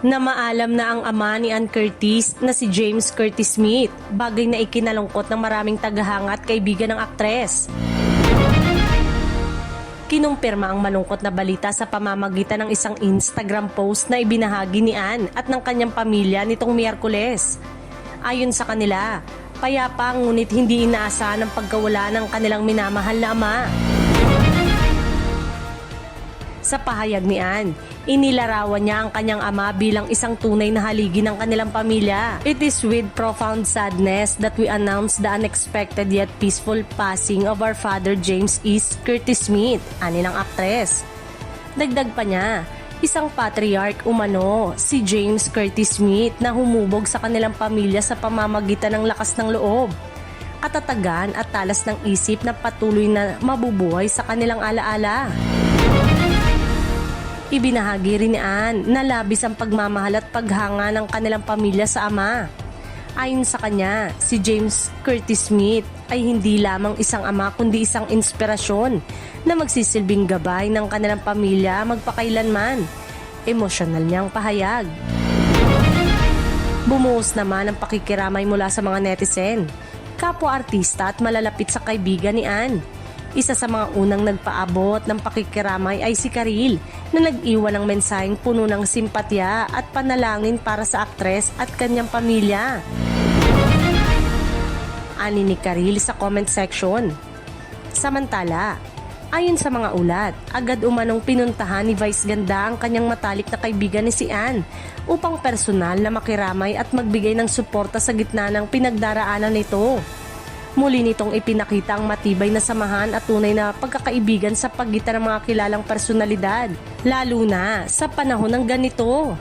na maalam na ang ama ni Ann Curtis na si James Curtis Smith, bagay na ikinalungkot ng maraming tagahanga at kaibigan ng aktres. Kinumpirma ang malungkot na balita sa pamamagitan ng isang Instagram post na ibinahagi ni Ann at ng kanyang pamilya nitong Miyerkules. Ayon sa kanila, payapa ngunit hindi inaasahan ang pagkawala ng kanilang minamahal na ama. Sa pahayag ni Ann, inilarawan niya ang kanyang ama bilang isang tunay na haligi ng kanilang pamilya. It is with profound sadness that we announce the unexpected yet peaceful passing of our father James Curtis Smith, ani ng aktres. Dagdag pa niya, isang patriarch umano, si James Curtis Smith na humubog sa kanilang pamilya sa pamamagitan ng lakas ng loob, katatagan at talas ng isip na patuloy na mabubuhay sa kanilang alaala. Ibinahagi rin ni Ann na labis ang pagmamahal at paghanga ng kanilang pamilya sa ama. Ayon sa kanya, si James Curtis Smith ay hindi lamang isang ama kundi isang inspirasyon na magsisilbing gabay ng kanilang pamilya magpakailanman. Emosyonal niyang pahayag. Bumuhos naman ang pakikiramay mula sa mga netizen, kapwa-artista at malalapit sa kaibigan ni Ann. Isa sa mga unang nagpaabot ng pakikiramay ay si Karil na nag-iwan ng mensaheng puno ng simpatya at panalangin para sa aktres at kanyang pamilya. Ani ni Karil sa comment section. Samantala, ayon sa mga ulat, agad umanong pinuntahan ni Vice Ganda ang kanyang matalik na kaibigan ni si Ann upang personal na makiramay at magbigay ng suporta sa gitna ng pinagdaraanan nito. Muli nitong ipinakita ang matibay na samahan at tunay na pagkakaibigan sa pagitan ng mga kilalang personalidad, lalo na sa panahon ng ganito.